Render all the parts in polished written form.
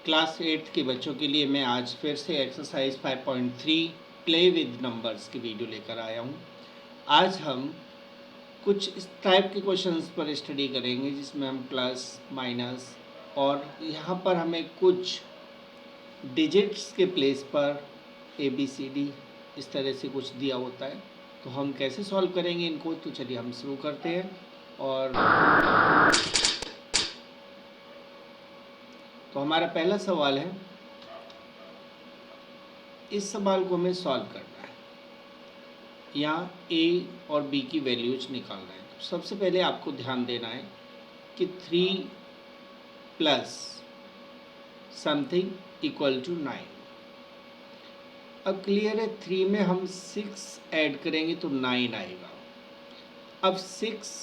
Class 8 के बच्चों के लिए मैं आज फिर से एक्सरसाइज 5.3 प्ले विद नंबर्स की वीडियो लेकर आया हूँ। आज हम कुछ इस टाइप के क्वेश्चंस पर स्टडी करेंगे जिसमें हम प्लस माइनस और यहाँ पर हमें कुछ डिजिट्स के प्लेस पर ABCD इस तरह से कुछ दिया होता है। तो हम कैसे सॉल्व करेंगे इनको, तो चलिए हम शुरू करते हैं। और तो हमारा पहला सवाल है, इस सवाल को हमें सॉल्व करना है। यहाँ A और B की वैल्यूज निकालना है। तो सबसे पहले आपको ध्यान देना है कि 3 प्लस समथिंग इक्वल टू 9। अब क्लियर है, 3 में हम 6 ऐड करेंगे तो 9 आएगा। अब 6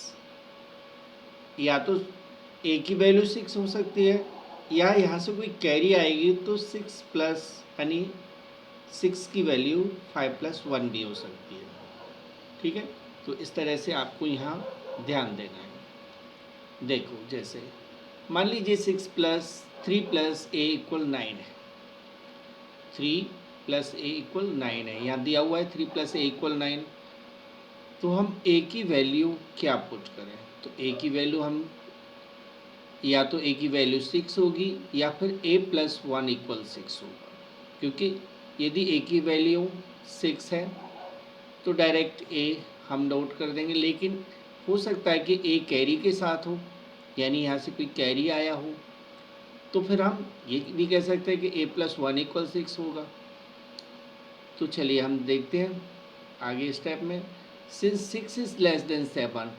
या तो A की वैल्यू 6 हो सकती है या यहाँ से कोई कैरी आएगी तो 6 प्लस यानी 6 की वैल्यू 5 प्लस 1 भी हो सकती है। ठीक है, तो इस तरह से आपको यहाँ ध्यान देना है। देखो, जैसे मान लीजिए 6 प्लस 3 प्लस A इक्वल 9 है। 3 प्लस A इक्वल 9 है, यहाँ दिया हुआ है 3 प्लस A इक्वल 9। तो हम A की वैल्यू क्या पुट करें? तो A की वैल्यू हम या तो A की वैल्यू 6 होगी या फिर A प्लस 1 इक्वल 6 होगा, क्योंकि यदि A की वैल्यू 6 है तो डायरेक्ट A हम नोट कर देंगे, लेकिन हो सकता है कि A कैरी के साथ हो, यानी यहाँ से कोई कैरी आया हो, तो फिर हम ये भी कह सकते हैं कि A प्लस 1 इक्वल 6 होगा। तो चलिए हम देखते हैं आगे स्टेप में। सिंस 6 इज लेस देन 7,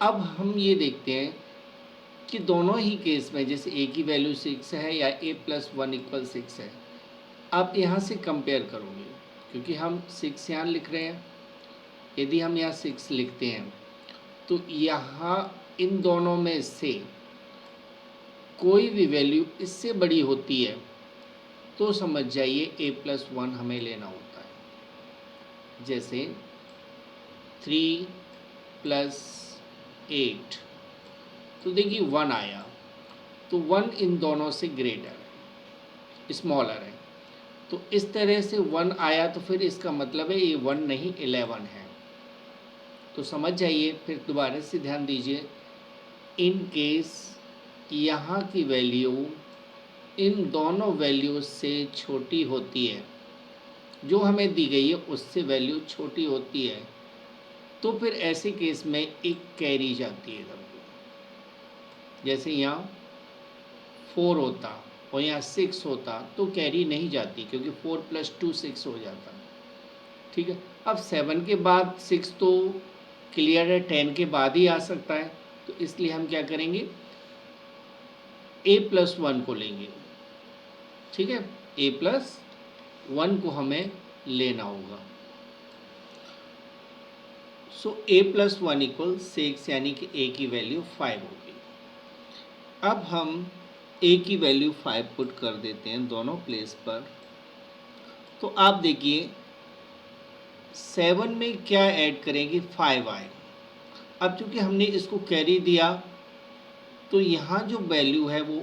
अब हम ये देखते हैं कि दोनों ही केस में, जैसे A की वैल्यू 6 है या A प्लस 1 इक्वल 6 है, आप यहाँ से कंपेयर करोगे, क्योंकि हम 6 यहाँ लिख रहे हैं। यदि हम यहाँ 6 लिखते हैं तो यहाँ इन दोनों में से कोई भी वैल्यू इससे बड़ी होती है तो समझ जाइए A प्लस 1 हमें लेना होता है। जैसे 3 प्लस 8, तो देखिए 1 आया, तो 1 इन दोनों से ग्रेटर है, स्मॉलर है। तो इस तरह से 1 आया तो फिर इसका मतलब है ये 1 नहीं 11 है। तो समझ जाइए, फिर दोबारा से ध्यान दीजिए, इन केस यहाँ की वैल्यू इन दोनों वैल्यूज से छोटी होती है, जो हमें दी गई है उससे वैल्यू छोटी होती है, तो फिर ऐसे केस में एक कैरी जाती है। जैसे यहाँ 4 होता और यहाँ 6 होता तो कैरी नहीं जाती, क्योंकि 4 प्लस 2 6 हो जाता। ठीक है, अब 7 के बाद 6 तो क्लियर है, 10 के बाद ही आ सकता है, तो इसलिए हम क्या करेंगे, A प्लस 1 को लेंगे। ठीक है, A प्लस 1 को हमें लेना होगा। सो A प्लस 1 इक्वल 6, यानी कि A की वैल्यू 5 होगी। अब हम A की वैल्यू 5 पुट कर देते हैं दोनों प्लेस पर। तो आप देखिए 7 में क्या ऐड करेंगे, 5 आए। अब चूंकि हमने इसको कैरी दिया तो यहाँ जो वैल्यू है वो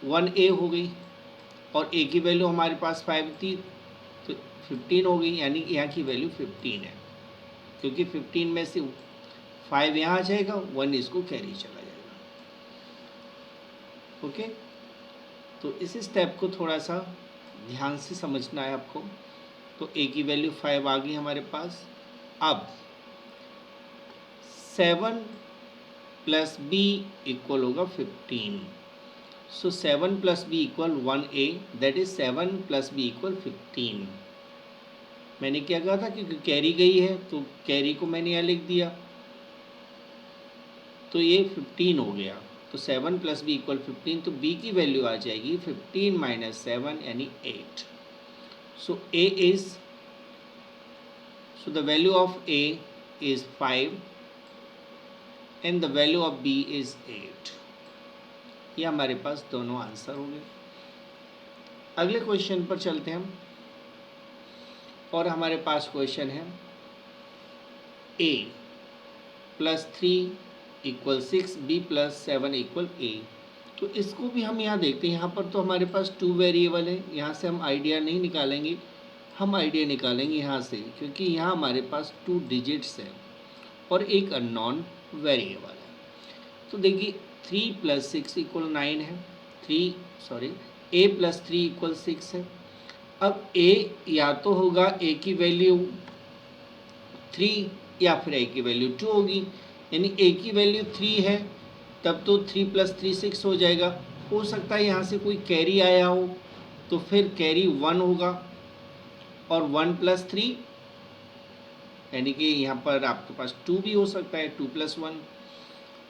1A हो गई, और A की वैल्यू हमारे पास 5 थी तो 15 हो गई, यानी कि यहाँ की वैल्यू 15 है, क्योंकि 15 में से 5 यहाँ आ जाएगा, 1 इसको कैरी चला जाएगा। ओके, तो इस स्टेप को थोड़ा सा ध्यान से समझना है आपको। तो A की वैल्यू 5 आ गई हमारे पास। अब 7 प्लस B इक्वल होगा 15। सो 7 plus B equal 1A, that is 7 plus B equal 15। मैंने क्या कहा था, क्योंकि कैरी गई है तो कैरी को मैंने यहाँ लिख दिया, तो ये 15 हो गया। तो 7 प्लस बी इक्वल 15, तो B की वैल्यू आ जाएगी 15 माइनस 7 यानी 8। सो A is, so the value of A is 5 and the value of B is 8। ये हमारे पास दोनों आंसर हो गए। अगले क्वेश्चन पर चलते हैं हम, और हमारे पास क्वेश्चन है A plus 3 equal 6, B plus 7 equal A। तो इसको भी हम यहाँ देखते हैं। यहाँ पर तो हमारे पास 2 वेरिएबल है, यहाँ से हम आइडिया नहीं निकालेंगे, हम आइडिया निकालेंगे यहाँ से, क्योंकि यहाँ हमारे पास 2 डिजिट्स है और एक अननोन वेरिएबल है। तो देखिए 3 + 6 = 9 है, a + 3 = 6 है। अब a या तो होगा a की वैल्यू 3 या फिर a की वैल्यू 2 होगी, यानी a की वैल्यू 3 है तब तो 3 + 3 6 हो जाएगा। हो सकता है यहाँ से कोई कैरी आया हो, तो फिर कैरी 1 होगा, और 1 + 3 यानी कि यहाँ पर आपके पास 2 भी हो सकता है, 2 + 1।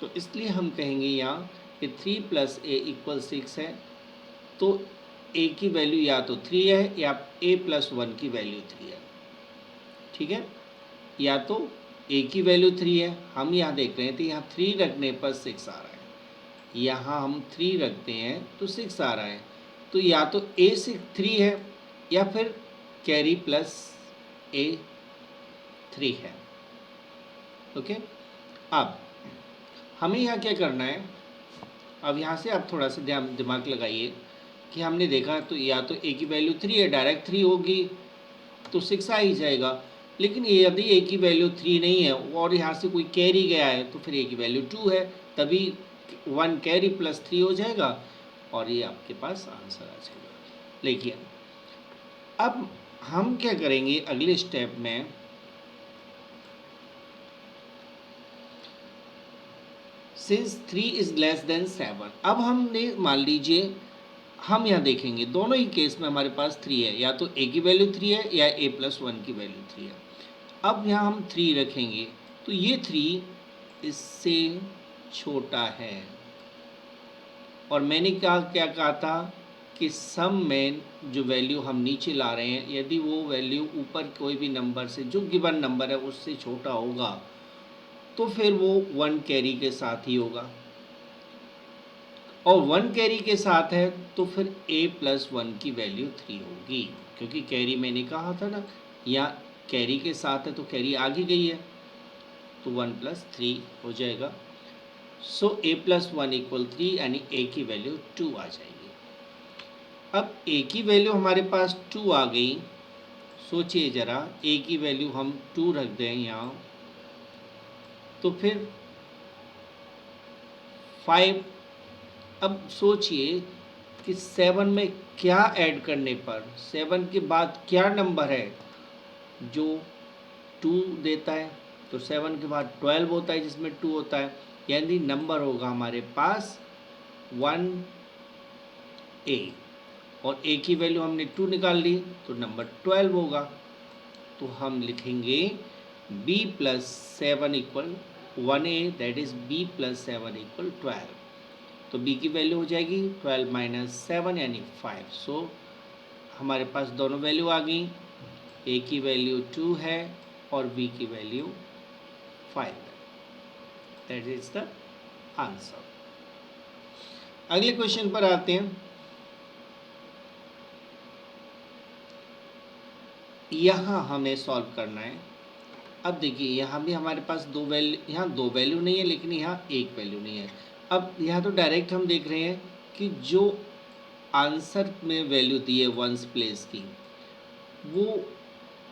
तो इसलिए हम कहेंगे यहाँ कि 3 + a = 6 है, तो a की वैल्यू या तो 3 है या a + 1 की वैल्यू 3 है। ठीक है, या तो a की वैल्यू 3 है, हम यहाँ देख रहे हैं तो यहाँ 3 रखने पर 6 आ रहा है, यहाँ हम 3 रखते हैं तो 6 आ रहा है, तो या तो a से 3 है या फिर कैरी प्लस a 3 है। ओके, अब हमें यहाँ क्या करना है, अब यहाँ से आप थोड़ा सा दिमाग लगाइए कि हमने देखा तो या तो a की वैल्यू 3 है, डायरेक्ट 3 होगी तो 6 आ ही जाएगा, लेकिन यदि a की वैल्यू 3 नहीं है और यहाँ से कोई कैरी गया है तो फिर a की वैल्यू 2 है, तभी 1 कैरी + 3 हो जाएगा और ये आपके पास आंसर आ जाएगा। देखिए अब हम क्या करेंगे अगले स्टेप में, सिंस 3 इज लेस देन 7, अब हमने मान लीजिए हम यहाँ देखेंगे दोनों ही केस में हमारे पास 3 है, या तो a की वैल्यू 3 है या a + 1 की वैल्यू 3 है। अब यहाँ हम 3 रखेंगे तो ये 3 इससे छोटा है, और मैंने क्या कहा था कि सम में जो वैल्यू हम नीचे ला रहे हैं, यदि वो वैल्यू ऊपर कोई भी नंबर से जो गिवन नंबर है उससे छोटा होगा तो फिर वो 1 कैरी के साथ ही होगा, और 1 कैरी के साथ है तो फिर a + 1 की वैल्यू 3 होगी, क्योंकि कैरी मैंने कहा था ना, या कैरी के साथ है तो कैरी आगे गई है, तो 1 + 3 हो जाएगा। सो a + 1 = 3, यानी a की वैल्यू 2 आ जाएगी। अब a की वैल्यू हमारे पास 2 आ गई, सोचिए ज़रा a की वैल्यू हम 2 रख दें यहाँ, तो फिर 5। अब सोचिए कि 7 में क्या ऐड करने पर, 7 के बाद क्या नंबर है जो 2 देता है, तो 7 के बाद 12 होता है जिसमें 2 होता है, यानी नंबर होगा हमारे पास 1a, और a की वैल्यू हमने 2 निकाल ली तो नंबर 12 होगा। तो हम लिखेंगे b + 7 = 1a, that is b + 7 = 12। तो b की वैल्यू हो जाएगी 12 - 7 यानी 5। सो हमारे पास दोनों वैल्यू आ गई, a की वैल्यू 2 है और b की वैल्यू 5 है। That is the answer. अगले क्वेश्चन पर आते हैं। यहाँ हमें सॉल्व करना है। अब देखिए यहाँ भी हमारे पास दो वैल्यू, यहाँ दो वैल्यू नहीं है लेकिन यहाँ एक वैल्यू नहीं है। अब यहाँ तो डायरेक्ट हम देख रहे हैं कि जो आंसर में वैल्यू दी है वंस प्लेस की, वो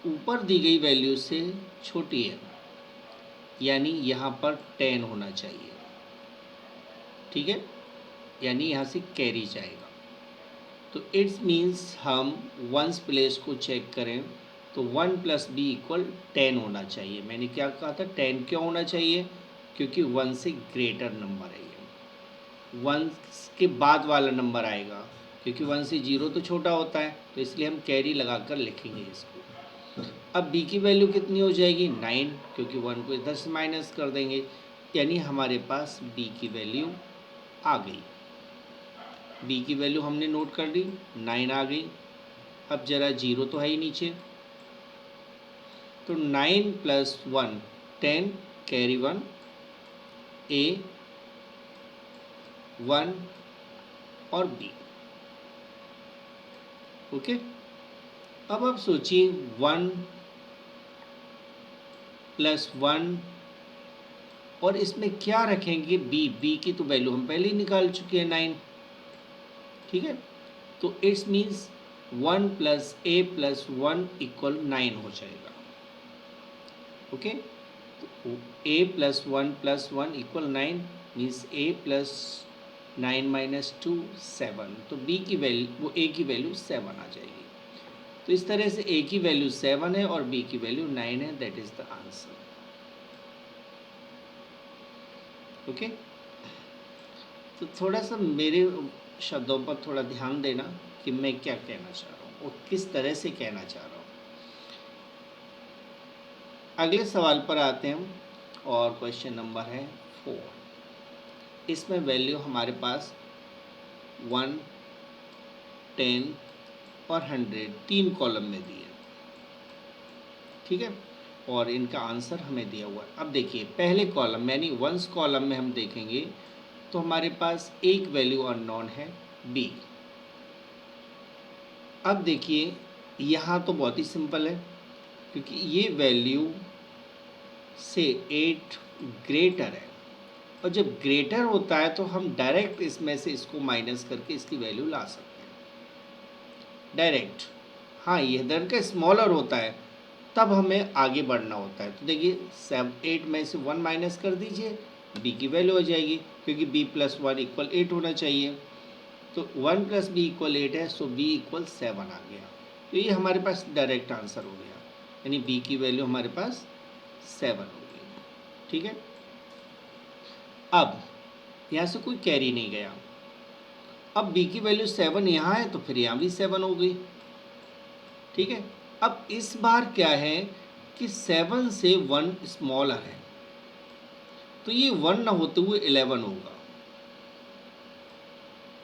ऊपर दी गई वैल्यू से छोटी है, यानी यहाँ पर 10 होना चाहिए। ठीक है, यानी यहाँ से कैरी जाएगा। तो इट्स मीन्स हम वंस प्लेस को चेक करें तो 1 + b = 10 होना चाहिए। मैंने क्या कहा था, 10 क्यों होना चाहिए, क्योंकि 1 से ग्रेटर नंबर है ये, 1 के बाद वाला नंबर आएगा, क्योंकि 1 से 0 तो छोटा होता है, तो इसलिए हम कैरी लगा कर लिखेंगे इसको। अब b की वैल्यू कितनी हो जाएगी, 9, क्योंकि 1 को इधर से माइनस कर देंगे, यानी हमारे पास b की वैल्यू आ गई। b की वैल्यू हमने नोट कर ली, 9 आ गई। अब ज़रा 0 तो है ही नीचे, तो 9 + 1 10, कैरी 1, a 1 और b। ओके, अब आप सोचिए 1 + 1 और इसमें क्या रखेंगे, बी की तो वैल्यू हम पहले ही निकाल चुके हैं 9, ठीक है। तो इट्स मीन्स 1 + a+1 = 9 हो जाएगा, ओके। तो a+1 + 1 = 9 मीन्स a + 9 - 2 7, तो b की वैल्यू, वो a की वैल्यू 7 आ जाएगी। तो इस तरह से a की वैल्यू 7 है और b की वैल्यू 9 है, that is the answer, okay. तो थोड़ा सा मेरे शब्दों पर थोड़ा ध्यान देना कि मैं क्या कहना चाह रहा हूँ और किस तरह से कहना चाह रहा हूँ। अगले सवाल पर आते हैं हम, और क्वेश्चन नंबर है 4। इसमें वैल्यू हमारे पास 1, 10 और 100 तीन कॉलम में दी है, ठीक है, और इनका आंसर हमें दिया हुआ है। अब देखिए पहले कॉलम यानी वंस कॉलम में हम देखेंगे तो हमारे पास एक वैल्यू अननोन है b। अब देखिए यहाँ तो बहुत ही सिंपल है, क्योंकि ये वैल्यू से 8 ग्रेटर है, और जब ग्रेटर होता है तो हम डायरेक्ट इसमें से इसको माइनस करके इसकी वैल्यू ला सकते हैं डायरेक्ट। हाँ, ये इधर का स्मॉलर होता है तब हमें आगे बढ़ना होता है। तो देखिए 8 में से 1 माइनस कर दीजिए, b की वैल्यू हो जाएगी, क्योंकि b + 1 = 8 होना चाहिए। तो 1 + b = 8 है, सो b = 7 आ गया। तो ये हमारे पास डायरेक्ट आंसर हो गया, यानी b की वैल्यू हमारे पास 7 हो गई, ठीक है। अब यहाँ से कोई कैरी नहीं गया, अब b की वैल्यू 7 यहाँ है तो फिर यहाँ भी 7 हो गई, ठीक है। अब इस बार क्या है कि 7 से 1 स्मॉलर है, तो ये 1 ना होते हुए 11 होगा,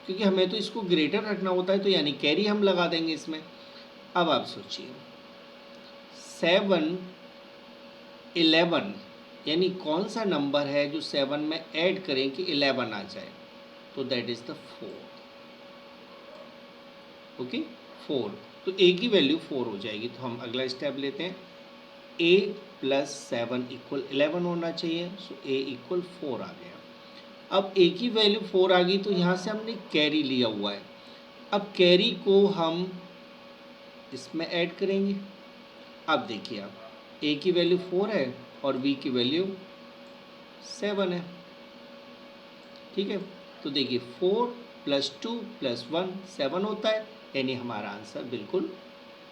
क्योंकि हमें तो इसको ग्रेटर रखना होता है, तो यानी कैरी हम लगा देंगे इसमें। अब आप सोचिए 7 11, यानी कौन सा नंबर है जो 7 में ऐड करें कि 11 आ जाए, तो दैट इज द 4, ओके 4। तो a की वैल्यू 4 हो जाएगी। तो हम अगला स्टेप लेते हैं, a + 7 = 11 होना चाहिए, सो a = 4 आ गया। अब a की वैल्यू 4 आ गई तो यहाँ से हमने कैरी लिया हुआ है, अब कैरी को हम इसमें ऐड करेंगे। अब देखिए आप a की वैल्यू 4 है और b की वैल्यू 7 है, ठीक है। तो देखिए 4 + 2 + 1 7 होता है, यानी हमारा आंसर बिल्कुल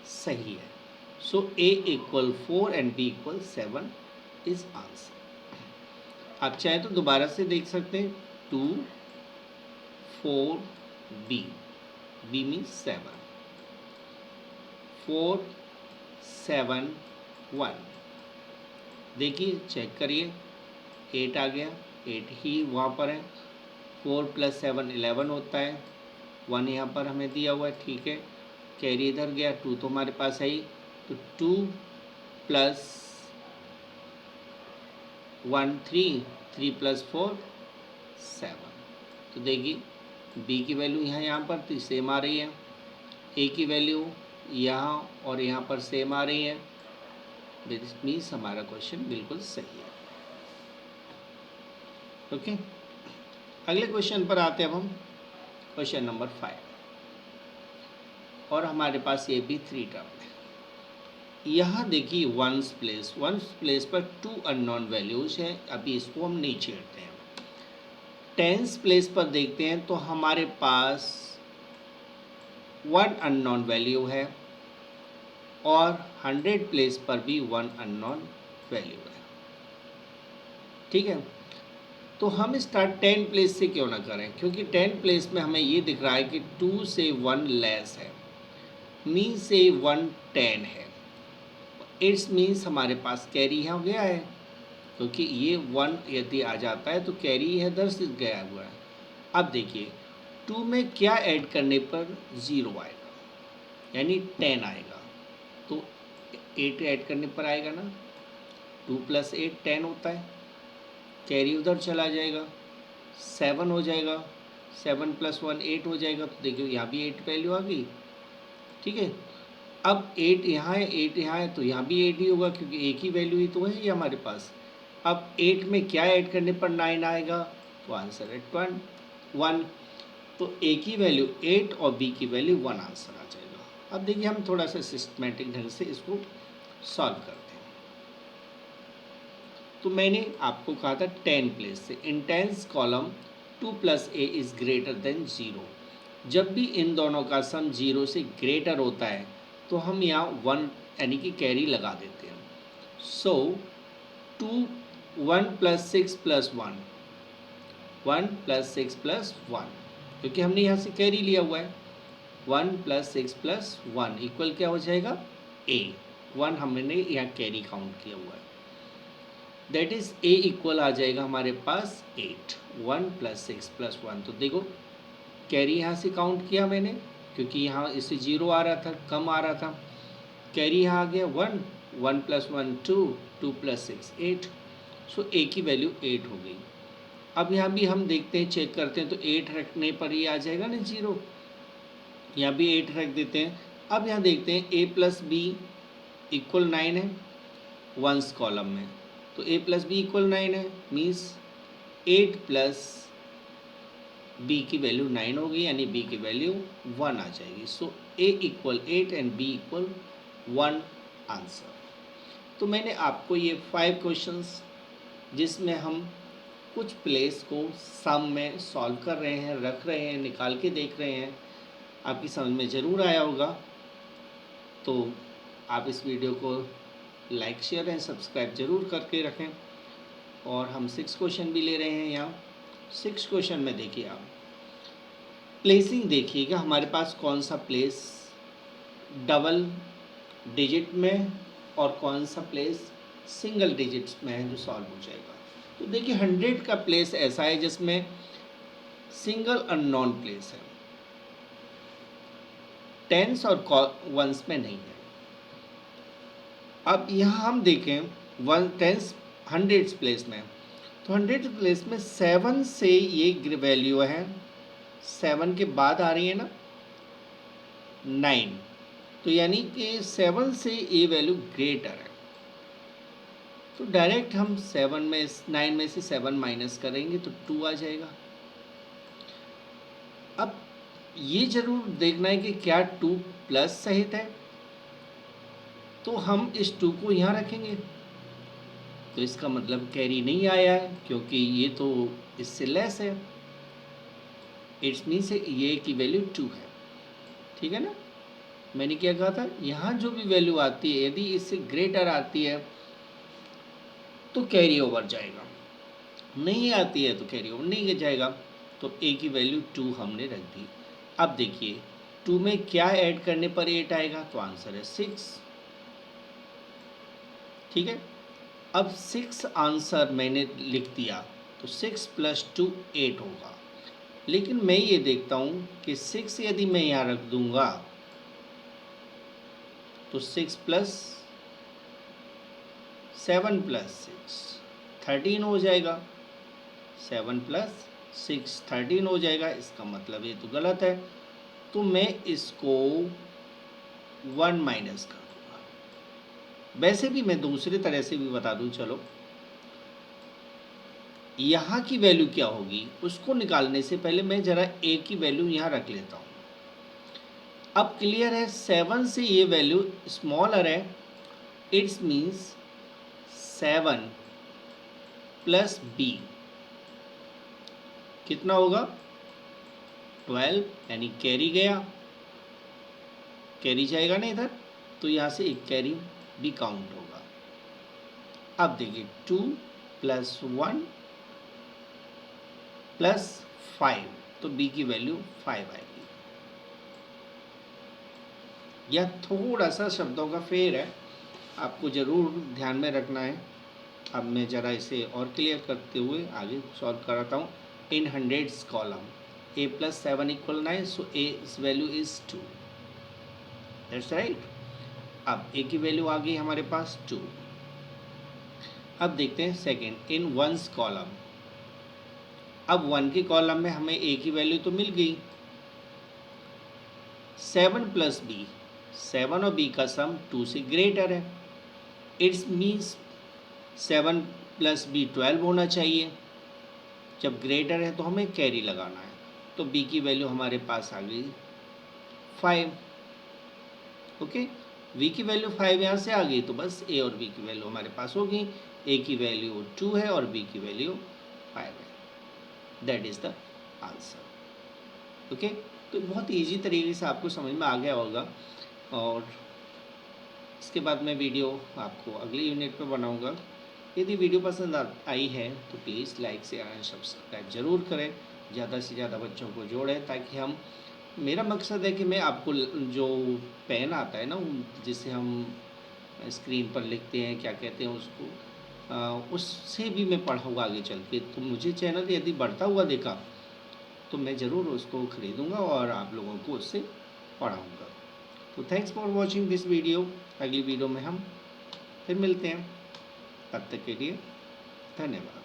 सही है। सो a = 4 and b = 7 is answer. आप चाहे तो दोबारा से देख सकते हैं, 2 4 b, b मीन्स 7, 4 7 1, देखिए चेक करिए 8 आ गया, 8 ही वहाँ पर है। 4 + 7 11 होता है, 1 यहाँ पर हमें दिया हुआ है, ठीक है। कैरी इधर गया, 2 तो हमारे पास है ही, तो 2 + 1 3, 3 + 4 7। तो देखिए b की वैल्यू यहाँ पर तो सेम आ रही है, a की वैल्यू यहाँ और यहाँ पर सेम आ रही है, दिस मीन्स हमारा क्वेश्चन बिल्कुल सही है, ओके। अगले क्वेश्चन पर आते हैं अब हम, क्वेश्चन नंबर 5, और हमारे पास ये भी 3 टर्म है। यहाँ देखिए वंस प्लेस पर 2 अननोन वैल्यूज हैं, अभी इसको हम नहीं छेड़ते हैं। टेंस प्लेस पर देखते हैं तो हमारे पास 1 अननोन वैल्यू है, और 100 प्लेस पर भी 1 अननोन वैल्यू है, ठीक है। तो हम स्टार्ट 10 प्लेस से क्यों ना करें, क्योंकि 10 प्लेस में हमें ये दिख रहा है कि 2 से 1 लेस है, मीन से 1 10 है, इट्स मीन्स हमारे पास कैरी यहाँ गया है, क्योंकि ये 1 यदि आ जाता है तो कैरी है दर्शित गया हुआ है। अब देखिए 2 में क्या ऐड करने पर 0 आएगा, यानी 10 आएगा, तो 8 ऐड करने पर आएगा ना, 2 + 8 10 होता है, कैरी उधर चला जाएगा, 7 हो जाएगा, 7 + 1 8 हो जाएगा, तो देखिए यहाँ भी 8 वैल्यू आ गई, ठीक है। अब 8 यहाँ है, 8 यहाँ है, तो यहाँ भी 8 ही होगा, क्योंकि एक ही वैल्यू ही तो है ये हमारे पास, अब 8 में क्या ऐड करने पर 9 आएगा, तो आंसर है 1। तो ए की वैल्यू 8 और बी की वैल्यू 1 आंसर आ जाएगा। अब देखिए हम थोड़ा सा सिस्टमेटिक ढंग से इसको सॉल्व करते हैं। तो मैंने आपको कहा था 10 प्लेस से, in tens column 2 + a is greater than 0। जब भी इन दोनों का सम 0 से ग्रेटर होता है तो हम यहाँ 1 यानी कि कैरी लगा देते हैं। सो 1 + 6 + 1, 1 + 6 + 1, क्योंकि हमने यहाँ से कैरी लिया हुआ है। 1 + 6 + 1 इक्वल क्या हो जाएगा, a। 1 हमने यहाँ कैरी काउंट किया हुआ है, दैट इज a इक्वल आ जाएगा हमारे पास 8। 1 + 6 + 1, तो देखो कैरी यहाँ से काउंट किया मैंने, क्योंकि यहाँ इससे 0 आ रहा था, कम आ रहा था। कैरी यहाँ आ गया 1, 1 + 1 2, 2 + 6 8। सो a की वैल्यू 8 हो गई। अब यहाँ भी हम देखते हैं, चेक करते हैं, तो 8 रखने पर ये आ जाएगा ना 0। यहाँ भी 8 रख देते हैं। अब यहाँ देखते हैं a + b = 9 है वंस कॉलम में, तो a + b = 9 है, मीन्स 8 + b की वैल्यू 9 होगी, यानी b की वैल्यू 1 आ जाएगी। सो a = 8 एंड b = 1 आंसर। तो मैंने आपको ये 5 क्वेश्चंस जिसमें हम कुछ प्लेस को सम में सॉल्व कर रहे हैं, रख रहे हैं, निकाल के देख रहे हैं, आपकी समझ में ज़रूर आया होगा। तो आप इस वीडियो को लाइक, शेयर एंड सब्सक्राइब ज़रूर करके रखें। और हम 6 क्वेश्चन भी ले रहे हैं यहाँ। 6 क्वेश्चन में देखिए आप प्लेसिंग देखिएगा, हमारे पास कौन सा प्लेस डबल डिजिट में और कौन सा प्लेस सिंगल डिजिट्स में है जो सॉल्व हो जाएगा। तो देखिए 100 का प्लेस ऐसा है जिसमें सिंगल अननोन प्लेस है, टेंस और वंस में नहीं है। अब यहाँ हम देखें 1 टेंस 100 प्लेस में, तो 100 प्लेस में 7 से ये वैल्यू है, 7 के बाद आ रही है ना 9, तो यानी कि 7 से ये वैल्यू ग्रेटर है। तो डायरेक्ट हम 9 में से 7 माइनस करेंगे तो 2 आ जाएगा। अब ये जरूर देखना है कि क्या 2 प्लस सहित है, तो हम इस 2 को यहाँ रखेंगे, तो इसका मतलब कैरी नहीं आया है, क्योंकि ये तो इससे लेस है। इट्स मीन्स ये की वैल्यू 2 है, ठीक है ना। मैंने क्या कहा था, यहाँ जो भी वैल्यू आती है यदि इससे ग्रेटर आती है तो कैरी ओवर जाएगा, नहीं आती है तो कैरी ओवर नहीं जाएगा। तो a की वैल्यू 2 हमने रख दी। अब देखिए 2 में क्या ऐड करने पर 8 आएगा, तो आंसर है 6, ठीक है। अब 6 आंसर मैंने लिख दिया, तो 6 + 2 8 होगा। लेकिन मैं ये देखता हूँ कि 6 यदि मैं यहाँ रख दूंगा तो 6 + 7 + 6 13 हो जाएगा, 7 + 6 13 हो जाएगा। इसका मतलब ये तो गलत है, तो मैं इसको 1 माइनस कर दूंगा। वैसे भी मैं दूसरी तरह से भी बता दूं, चलो यहाँ की वैल्यू क्या होगी उसको निकालने से पहले मैं ज़रा a की वैल्यू यहाँ रख लेता हूँ। अब क्लियर है, 7 से ये वैल्यू स्मॉलर है, इट्स मीन्स 7 + b कितना होगा 12, यानी कैरी गया, कैरी जाएगा ना इधर, तो यहाँ से एक कैरी भी काउंट होगा। अब देखिए 2 + 1 + 5, तो b की वैल्यू 5 आएगी। यह थोड़ा सा शब्दों का फेर है, आपको ज़रूर ध्यान में रखना है। अब मैं ज़रा इसे और क्लियर करते हुए आगे सॉल्व कराता हूँ। इन 100 column a + 7 = 9, so a value is 2, that's right. अब a की वैल्यू आ गई हमारे पास 2। अब देखते हैं सेकेंड, इन 1 कॉलम। अब 1 के कॉलम में हमें a की वैल्यू तो मिल गई, 7 + b, 7 और b का सम 2 से ग्रेटर है, इट्स मीन्स 7 प्लस बी 12 होना चाहिए। जब ग्रेटर है तो हमें कैरी लगाना है, तो बी की वैल्यू हमारे पास आ गई 5। ओके, वी की वैल्यू 5 यहाँ से आ गई, तो बस ए और बी की वैल्यू हमारे पास होगी। ए की वैल्यू 2 है और बी की वैल्यू 5 है। That is the answer. Okay, तो बहुत इजी तरीके से आपको समझ में आ गया होगा। और इसके बाद मैं वीडियो आपको अगले यूनिट पे बनाऊंगा। यदि वीडियो पसंद आई है तो please like share and subscribe ज़रूर करें, ज़्यादा से ज़्यादा बच्चों को जोड़ें, ताकि हम, मेरा मकसद है कि मैं आपको जो पेन आता है ना, जिससे हम स्क्रीन पर लिखते हैं, क्या कहते हैं उसको, उससे भी मैं पढ़ाऊँगा आगे चल के। तो मुझे चैनल यदि बढ़ता हुआ देखा तो मैं ज़रूर उसको ख़रीदूँगा और आप लोगों को उससे पढ़ाऊँगा। तो thanks for watching this video. अगली वीडियो में हम फिर मिलते हैं, तब तक के लिए धन्यवाद।